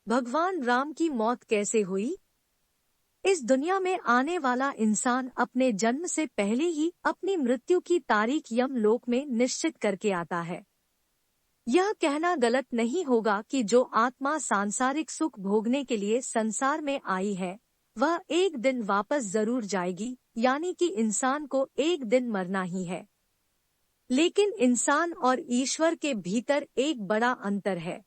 भगवान राम की मौत कैसे हुई? इस दुनिया में आने वाला इंसान अपने जन्म से पहले ही अपनी मृत्यु की तारीख यमलोक में निश्चित करके आता है। यह कहना गलत नहीं होगा कि जो आत्मा सांसारिक सुख भोगने के लिए संसार में आई है, वह एक दिन वापस जरूर जाएगी, यानी कि इंसान को एक दिन मरना ही है। लेकिन इंसान और ईश्वर के भीतर एक बड़ा अंतर है।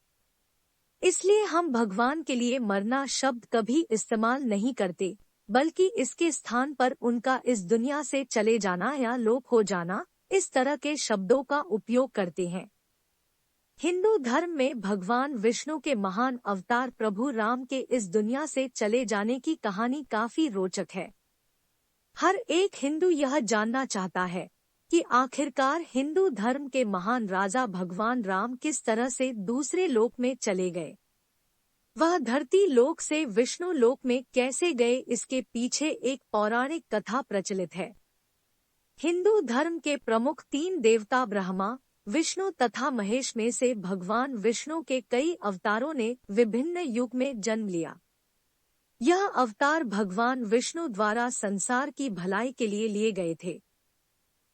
इसलिए हम भगवान के लिए मरना शब्द कभी इस्तेमाल नहीं करते, बल्कि इसके स्थान पर उनका इस दुनिया से चले जाना या लोप हो जाना, इस तरह के शब्दों का उपयोग करते हैं। हिंदू धर्म में भगवान विष्णु के महान अवतार प्रभु राम के इस दुनिया से चले जाने की कहानी काफी रोचक है। हर एक हिंदू यह जानना चाहता है कि आखिरकार हिंदू धर्म के महान राजा भगवान राम किस तरह से दूसरे लोक में चले गए। वह धरती लोक से विष्णु लोक में कैसे गए, इसके पीछे एक पौराणिक कथा प्रचलित है। हिंदू धर्म के प्रमुख तीन देवता ब्रह्मा, विष्णु तथा महेश में से भगवान विष्णु के कई अवतारों ने विभिन्न युग में जन्म लिया। यह अवतार भगवान विष्णु द्वारा संसार की भलाई के लिए लिए गए थे।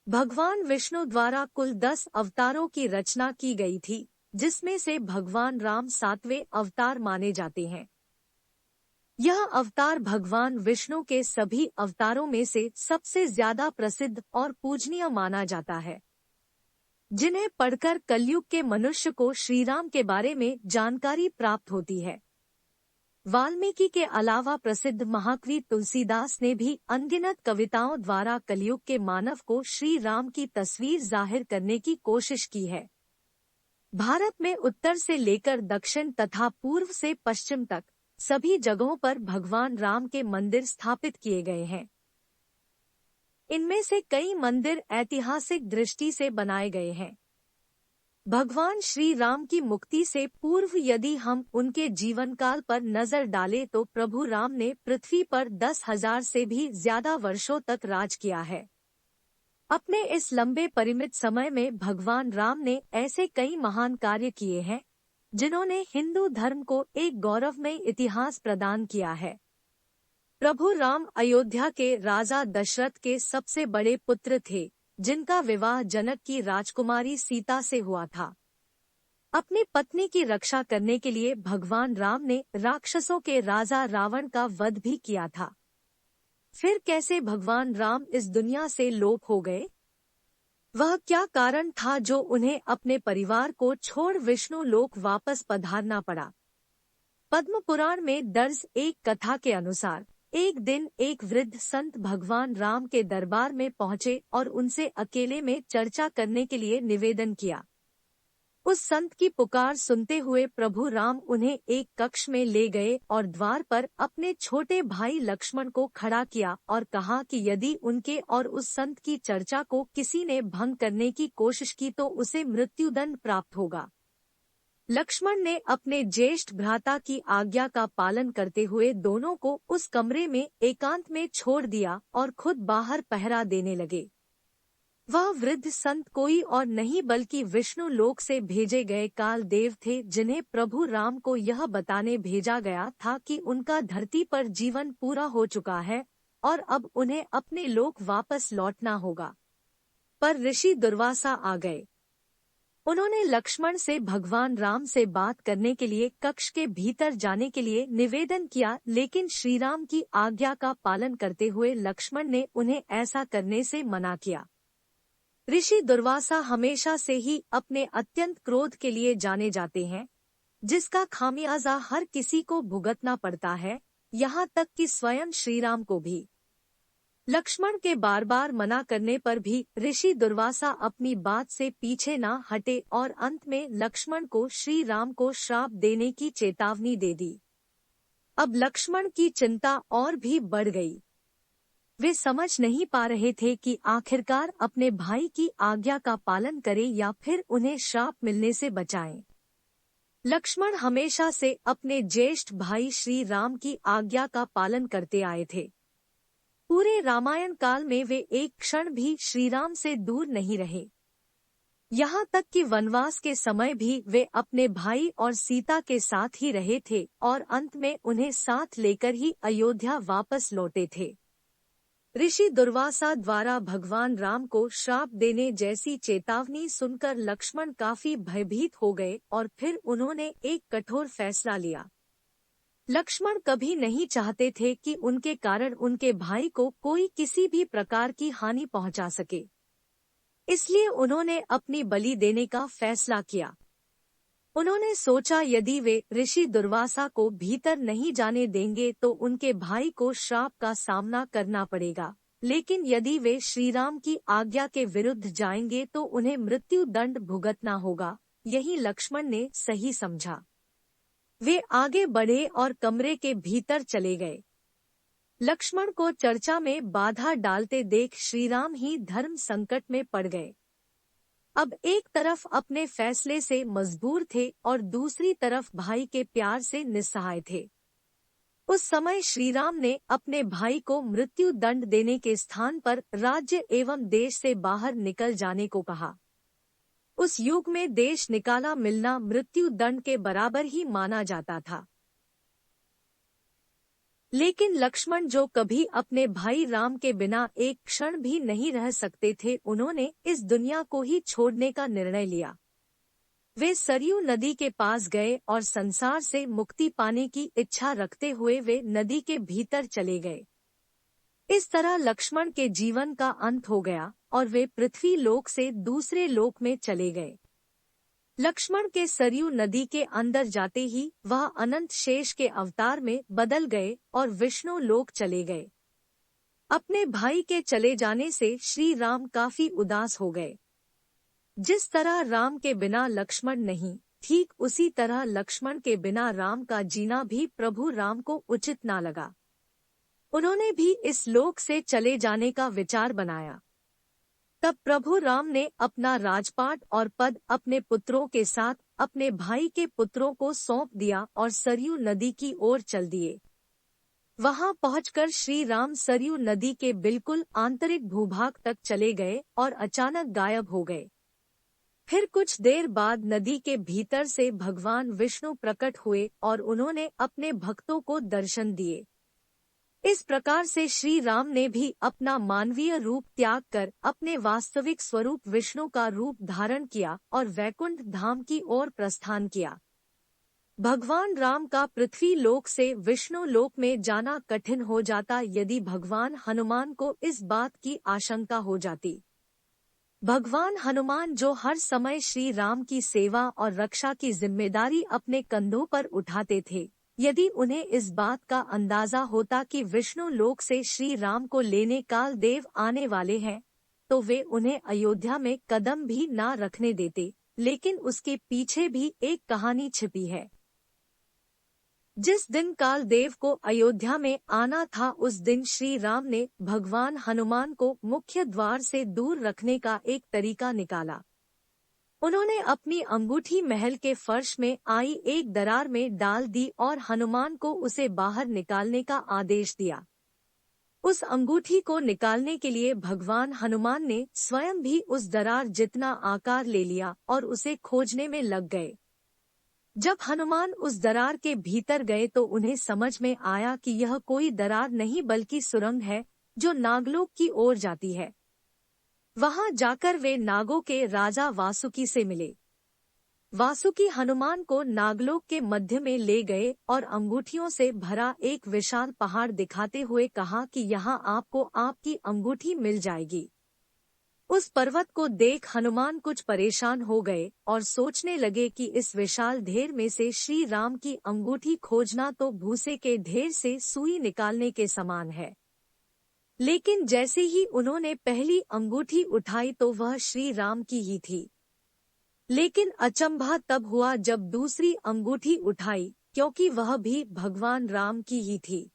भगवान विष्णु द्वारा कुल 10 अवतारों की रचना की गई थी, जिसमें से भगवान राम 7वें अवतार माने जाते हैं। यह अवतार भगवान विष्णु के सभी अवतारों में से सबसे ज्यादा प्रसिद्ध और पूजनीय माना जाता है, जिन्हें पढ़कर कलयुग के मनुष्य को श्रीराम के बारे में जानकारी प्राप्त होती है। वाल्मीकि के अलावा प्रसिद्ध महाकवि तुलसीदास ने भी अनगिनत कविताओं द्वारा कलयुग के मानव को श्री राम की तस्वीर जाहिर करने की कोशिश की है। भारत में उत्तर से लेकर दक्षिण तथा पूर्व से पश्चिम तक सभी जगहों पर भगवान राम के मंदिर स्थापित किए गए हैं। इनमें से कई मंदिर ऐतिहासिक दृष्टि से बनाए गए हैं। भगवान श्री राम की मुक्ति से पूर्व यदि हम उनके जीवन काल पर नजर डालें तो प्रभु राम ने पृथ्वी पर 10,000 से भी ज्यादा वर्षों तक राज किया है। अपने इस लंबे परिमित समय में भगवान राम ने ऐसे कई महान कार्य किए हैं, जिन्होंने हिंदू धर्म को एक गौरवमय इतिहास प्रदान किया है। प्रभु राम अयोध्या के राजा दशरथ के सबसे बड़े पुत्र थे, जिनका विवाह जनक की राजकुमारी सीता से हुआ था। अपनी पत्नी की रक्षा करने के लिए भगवान राम ने राक्षसों के राजा रावण का वध भी किया था। फिर कैसे भगवान राम इस दुनिया से लोप हो गए? वह क्या कारण था जो उन्हें अपने परिवार को छोड़ विष्णु लोक वापस पधारना पड़ा? पद्म पुराण में दर्ज एक कथा के अनुसार एक दिन एक वृद्ध संत भगवान राम के दरबार में पहुंचे और उनसे अकेले में चर्चा करने के लिए निवेदन किया। उस संत की पुकार सुनते हुए प्रभु राम उन्हें एक कक्ष में ले गए और द्वार पर अपने छोटे भाई लक्ष्मण को खड़ा किया और कहा कि यदि उनके और उस संत की चर्चा को किसी ने भंग करने की कोशिश की तो उसे मृत्युदंड प्राप्त होगा। लक्ष्मण ने अपने ज्येष्ठ भ्राता की आज्ञा का पालन करते हुए दोनों को उस कमरे में एकांत में छोड़ दिया और खुद बाहर पहरा देने लगे। वह वृद्ध संत कोई और नहीं बल्कि विष्णु लोक से भेजे गए काल देव थे, जिन्हें प्रभु राम को यह बताने भेजा गया था कि उनका धरती पर जीवन पूरा हो चुका है और अब उन्हें अपने लोक वापस लौटना होगा। पर ऋषि दुर्वासा आ गए। उन्होंने लक्ष्मण से भगवान राम से बात करने के लिए कक्ष के भीतर जाने के लिए निवेदन किया, लेकिन श्रीराम की आज्ञा का पालन करते हुए लक्ष्मण ने उन्हें ऐसा करने से मना किया। ऋषि दुर्वासा हमेशा से ही अपने अत्यंत क्रोध के लिए जाने जाते हैं, जिसका खामियाजा हर किसी को भुगतना पड़ता है, यहाँ तक कि स्वयं श्रीराम को भी। लक्ष्मण के बार बार मना करने पर भी ऋषि दुर्वासा अपनी बात से पीछे न हटे और अंत में लक्ष्मण को श्री राम को श्राप देने की चेतावनी दे दी। अब लक्ष्मण की चिंता और भी बढ़ गई। वे समझ नहीं पा रहे थे कि आखिरकार अपने भाई की आज्ञा का पालन करें या फिर उन्हें श्राप मिलने से बचाएं। लक्ष्मण हमेशा से अपने ज्येष्ठ भाई श्री राम की आज्ञा का पालन करते आए थे। पूरे रामायण काल में वे एक क्षण भी श्रीराम से दूर नहीं रहे। यहाँ तक कि वनवास के समय भी वे अपने भाई और सीता के साथ ही रहे थे और अंत में उन्हें साथ लेकर ही अयोध्या वापस लौटे थे। ऋषि दुर्वासा द्वारा भगवान राम को श्राप देने जैसी चेतावनी सुनकर लक्ष्मण काफी भयभीत हो गए और फिर उन्होंने एक कठोर फैसला लिया। लक्ष्मण कभी नहीं चाहते थे कि उनके कारण उनके भाई को कोई किसी भी प्रकार की हानि पहुंचा सके, इसलिए उन्होंने अपनी बलि देने का फैसला किया। उन्होंने सोचा यदि वे ऋषि दुर्वासा को भीतर नहीं जाने देंगे तो उनके भाई को श्राप का सामना करना पड़ेगा, लेकिन यदि वे श्रीराम की आज्ञा के विरुद्ध जाएंगे तो उन्हें मृत्यु दंड भुगतना होगा। यही लक्ष्मण ने सही समझा। वे आगे बढ़े और कमरे के भीतर चले गए। लक्ष्मण को चर्चा में बाधा डालते देख श्रीराम ही धर्म संकट में पड़ गए। अब एक तरफ अपने फैसले से मजबूर थे और दूसरी तरफ भाई के प्यार से निस्सहाय थे। उस समय श्रीराम ने अपने भाई को मृत्यु दंड देने के स्थान पर राज्य एवं देश से बाहर निकल जाने को कहा। उस युग में देश निकाला मिलना मृत्यु दंड के बराबर ही माना जाता था। लेकिन लक्ष्मण जो कभी अपने भाई राम के बिना एक क्षण भी नहीं रह सकते थे, उन्होंने इस दुनिया को ही छोड़ने का निर्णय लिया। वे सरयू नदी के पास गए और संसार से मुक्ति पाने की इच्छा रखते हुए वे नदी के भीतर चले गए। इस तरह लक्ष्मण के जीवन का अंत हो गया और वे पृथ्वी लोक से दूसरे लोक में चले गए। लक्ष्मण के सरयू नदी के अंदर जाते ही वह अनंत शेष के अवतार में बदल गए और विष्णु लोक चले गए। अपने भाई के चले जाने से श्री राम काफी उदास हो गए। जिस तरह राम के बिना लक्ष्मण नहीं, ठीक उसी तरह लक्ष्मण के बिना राम का जीना भी प्रभु राम को उचित ना लगा। उन्होंने भी इस लोक से चले जाने का विचार बनाया। तब प्रभु राम ने अपना राजपाट और पद अपने पुत्रों के साथ अपने भाई के पुत्रों को सौंप दिया और सरयू नदी की ओर चल दिए। वहां पहुंचकर श्री राम सरयू नदी के बिल्कुल आंतरिक भूभाग तक चले गए और अचानक गायब हो गए। फिर कुछ देर बाद नदी के भीतर से भगवान विष्णु प्रकट हुए और उन्होंने अपने भक्तों को दर्शन दिए। इस प्रकार से श्री राम ने भी अपना मानवीय रूप त्याग कर अपने वास्तविक स्वरूप विष्णु का रूप धारण किया और वैकुंठ धाम की ओर प्रस्थान किया। भगवान राम का पृथ्वी लोक से विष्णु लोक में जाना कठिन हो जाता यदि भगवान हनुमान को इस बात की आशंका हो जाती। भगवान हनुमान जो हर समय श्री राम की सेवा और रक्षा की जिम्मेदारी अपने कंधों पर उठाते थे, यदि उन्हें इस बात का अंदाजा होता कि विष्णु लोक से श्री राम को लेने काल देव आने वाले हैं, तो वे उन्हें अयोध्या में कदम भी ना रखने देते। लेकिन उसके पीछे भी एक कहानी छिपी है। जिस दिन काल देव को अयोध्या में आना था, उस दिन श्री राम ने भगवान हनुमान को मुख्य द्वार से दूर रखने का एक तरीका निकाला। उन्होंने अपनी अंगूठी महल के फर्श में आई एक दरार में डाल दी और हनुमान को उसे बाहर निकालने का आदेश दिया। उस अंगूठी को निकालने के लिए भगवान हनुमान ने स्वयं भी उस दरार जितना आकार ले लिया और उसे खोजने में लग गए। जब हनुमान उस दरार के भीतर गए तो उन्हें समझ में आया कि यह कोई दरार नहीं बल्कि सुरंग है जो नागलोक की ओर जाती है। वहां जाकर वे नागों के राजा वासुकी से मिले। वासुकी हनुमान को नागलोक के मध्य में ले गए और अंगूठियों से भरा एक विशाल पहाड़ दिखाते हुए कहा कि यहाँ आपको आपकी अंगूठी मिल जाएगी। उस पर्वत को देख हनुमान कुछ परेशान हो गए और सोचने लगे कि इस विशाल ढेर में से श्री राम की अंगूठी खोजना तो भूसे के ढेर से सुई निकालने के समान है। लेकिन जैसे ही उन्होंने पहली अंगूठी उठाई तो वह श्री राम की ही थी। लेकिन अचंभा तब हुआ जब दूसरी अंगूठी उठाई, क्योंकि वह भी भगवान राम की ही थी।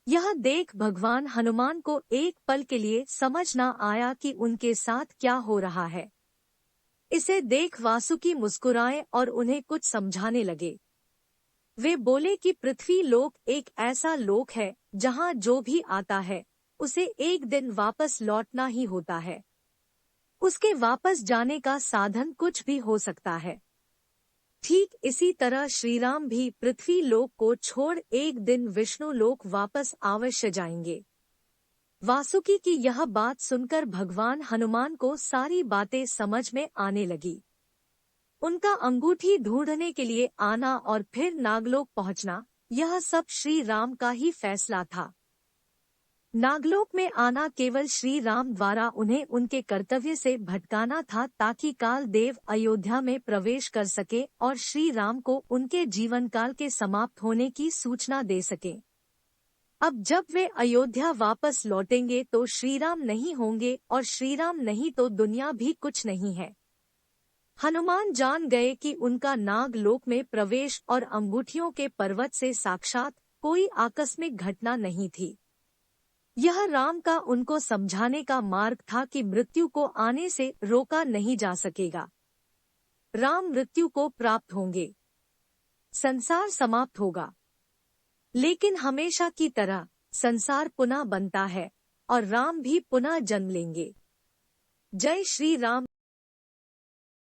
यह देख भगवान हनुमान को एक पल के लिए समझ न आया कि उनके साथ क्या हो रहा है। इसे देख वासुकी मुस्कुराए और उन्हें कुछ समझाने लगे। वे बोले कि पृथ्वी लोक एक ऐसा लोक है जहाँ जो भी आता है उसे एक दिन वापस लौटना ही होता है। उसके वापस जाने का साधन कुछ भी हो सकता है। ठीक इसी तरह श्रीराम भी पृथ्वी लोक को छोड़ एक दिन विष्णु लोक वापस अवश्य जाएंगे। वासुकी की यह बात सुनकर भगवान हनुमान को सारी बातें समझ में आने लगी। उनका अंगूठी ढूंढने के लिए आना और फिर नागलोक पहुंचना, यह सब श्री राम का ही फैसला था। नागलोक में आना केवल श्री राम द्वारा उन्हें उनके कर्तव्य से भटकाना था, ताकि काल देव अयोध्या में प्रवेश कर सके और श्री राम को उनके जीवन काल के समाप्त होने की सूचना दे सके। अब जब वे अयोध्या वापस लौटेंगे तो श्रीराम नहीं होंगे, और श्रीराम नहीं तो दुनिया भी कुछ नहीं है। हनुमान जान गए कि उनका नागलोक में प्रवेश और अंगूठियों के पर्वत से साक्षात कोई आकस्मिक घटना नहीं थी। यह राम का उनको समझाने का मार्ग था कि मृत्यु को आने से रोका नहीं जा सकेगा। राम मृत्यु को प्राप्त होंगे, संसार समाप्त होगा, लेकिन हमेशा की तरह संसार पुनः बनता है और राम भी पुनः जन्म लेंगे। जय श्री राम।